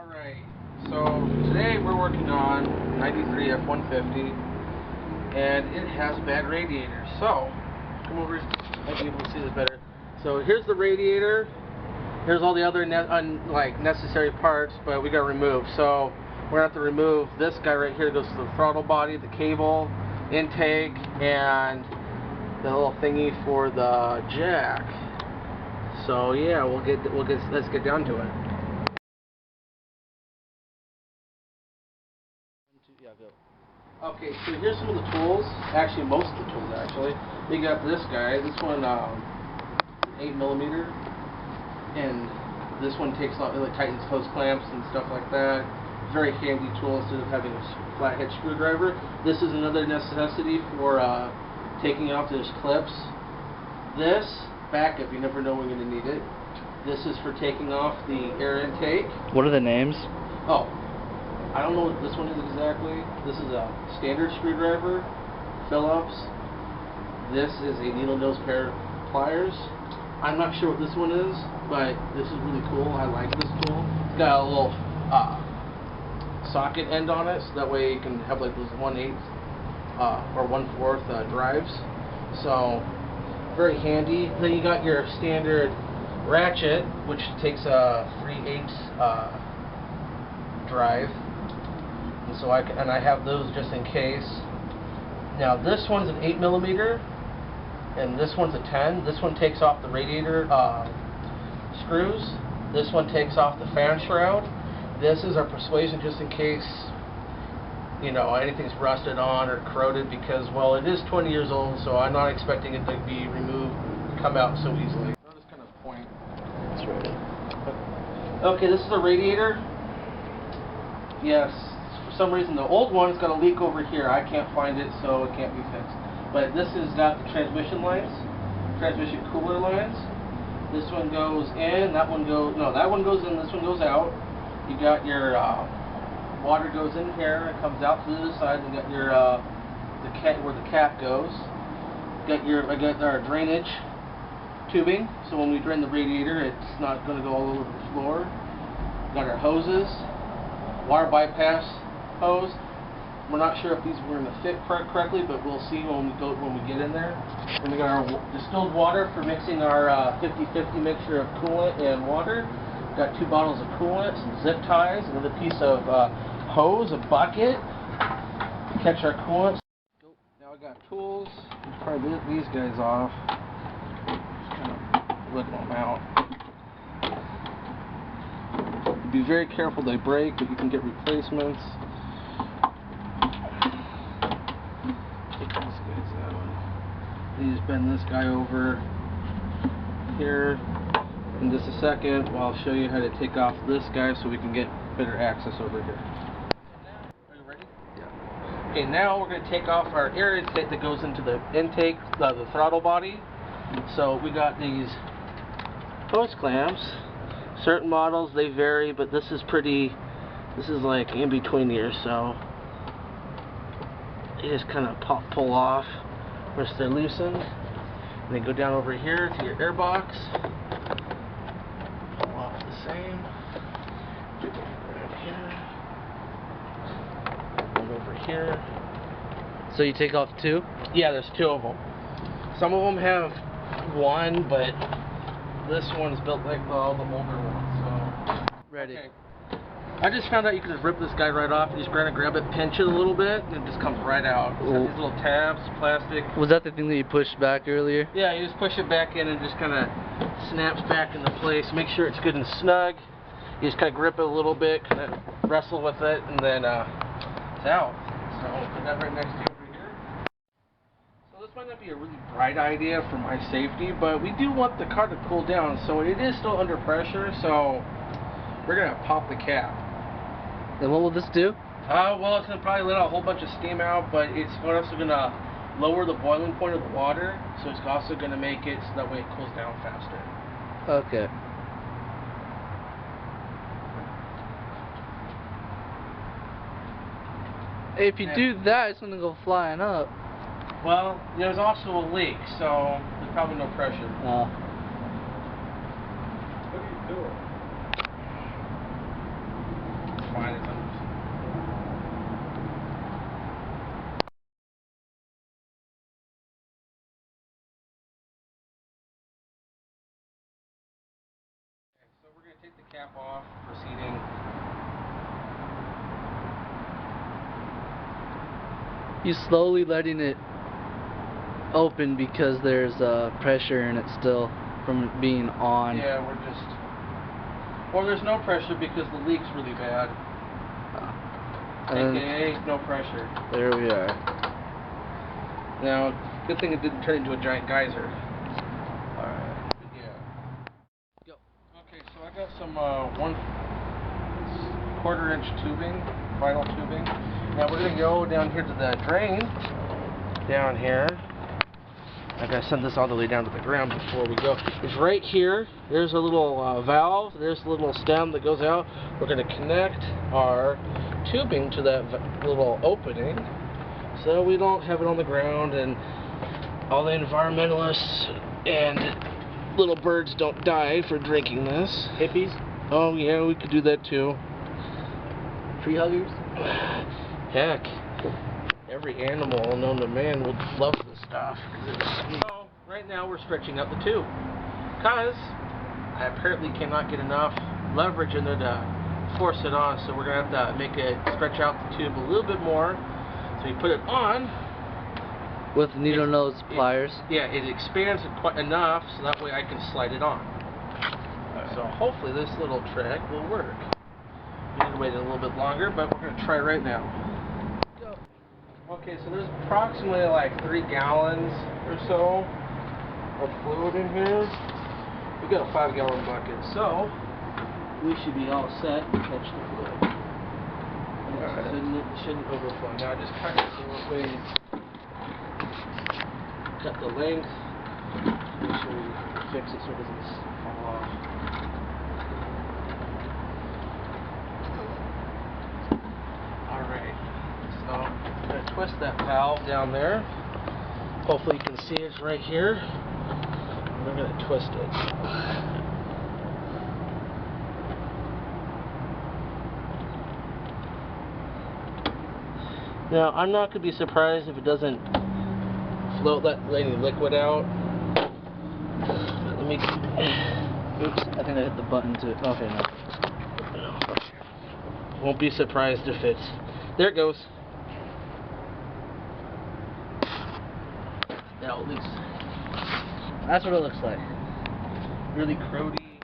Alright, so today we're working on 93 F150 and it has a bad radiator. So, come over, might be able to see this better. So here's the radiator, here's all the other necessary parts, but we got to remove. So we're going to have to remove this guy right here. It goes to the throttle body, the cable, intake, and the little thingy for the jack. So yeah, let's get down to it. Okay, so here's some of the tools. Actually, most of the tools actually. We got this guy. This one, 8mm, and this one takes off. It tightens hose clamps and stuff like that. Very handy tool instead of having a flathead screwdriver. This is another necessity for taking off those clips. This backup, you never know when you're going to need it. This is for taking off the air intake. What are the names? Oh, I don't know what this one is exactly. This is a standard screwdriver, Phillips. This is a needle nose pair of pliers. I'm not sure what this one is, but this is really cool. I like this tool. It's got a little socket end on it, so that way you can have like those 1/8 or 1/4 drives. So very handy. Then you got your standard ratchet, which takes a 3/8 drive. And so I have those just in case. Now this one's an 8mm, and this one's a 10. This one takes off the radiator screws. This one takes off the fan shroud. This is our persuasion just in case, you know, anything's rusted on or corroded, because, well, it is 20 years old, so I'm not expecting it to be removed, come out so easily. I'll just kind of point. That's right. Okay, this is a radiator. Yes, for some reason the old one's got a leak over here. I can't find it, so it can't be fixed. But this has got the transmission lines, transmission cooler lines. This one goes in, that one goes, no, that one goes in, this one goes out. You got your water goes in here, it comes out to the other side. You got your where the cap goes. I got our drainage tubing, so when we drain the radiator, it's not going to go all over the floor. Got our hoses, water bypass hose. We're not sure if these were going to fit correctly, but we'll see when we get in there. And we got our distilled water for mixing our 50-50 mixture of coolant and water. Got 2 bottles of coolant, some zip ties, another piece of hose, a bucket to catch our coolant. Now I got tools. Let's try these guys off. Just kind of wiggle them out. Be very careful, they break, but you can get replacements. Take these guys out. You just bend this guy over here. In just a second, I'll show you how to take off this guy so we can get better access over here. Are you ready? Yeah. Okay, now we're going to take off our air intake that goes into the intake, the throttle body. So we got these hose clamps. Certain models, they vary, but this is like in between here, so you just kind of pull off once they're loosened. And then go down over here to your air box. Pull off the same. Right here. And over here. So you take off 2? Yeah, there's 2 of them. Some of them have 1, but this one is built like all the older ones. So Ready. Okay. I just found out you can just rip this guy right off. You just grab it, pinch it a little bit, and it just comes right out. It's got these little tabs, plastic. Was that the thing that you pushed back earlier? Yeah, you just push it back in and just kind of snaps back into place. Make sure it's good and snug. You just kind of grip it a little bit, kind of wrestle with it, and then it's out. So I'll put that right next to you over here. So this might not be a really bright idea for my safety, but we do want the car to cool down, so it is still under pressure, so we're going to pop the cap. And what will this do? Well, it's going to probably let out a whole bunch of steam out, but it's also going to lower the boiling point of the water, so it's also going to make it so that way it cools down faster. Okay. If you do that, it's going to go flying up. Well, there's also a leak, so there's probably no pressure. What are you doing? cap off, proceeding. You slowly letting it open because there's pressure in it still from it being on. Yeah, we're just... Or there's no pressure because the leak's really bad. AKA, no pressure. There we are. Now, good thing it didn't turn into a giant geyser. Alright. Yeah. Go. Okay, so I got some 1/4 inch tubing, vinyl tubing. Now we're gonna go down here to the drain. Down here. I gotta send this all the way down to the ground before we go. It's right here. There's a little valve. There's a little stem that goes out. We're gonna connect our tubing to that little opening so we don't have it on the ground and all the environmentalists and little birds don't die for drinking this. Hippies? Oh yeah, we could do that too. Tree huggers? Heck, every animal known to man would love this stuff. So, right now we're stretching out the tube because I apparently cannot get enough leverage in there to force it on, so we're going to have to make it stretch out the tube a little bit more. So you put it on. With needle nose pliers? It expands it quite enough so that way I can slide it on. So hopefully this little trick will work. We need to wait a little bit longer, but we're going to try right now. Go. Okay, so there's approximately like 3 gallons or so of fluid in here. We've got a 5-gallon bucket, so we should be all set to catch the fluid. It shouldn't overflow. Now I just cut it the way, cut the length, make sure we fix it so it doesn't fall off. Alright, so I'm going to twist that valve down there. Hopefully you can see it's right here. We're going to twist it. Now, I'm not going to be surprised if it doesn't float any liquid out. Let me... Oops, I think I hit the button to... Okay, no. Won't be surprised if it's... There it goes. Now, at least... That's what it looks like. Really crody.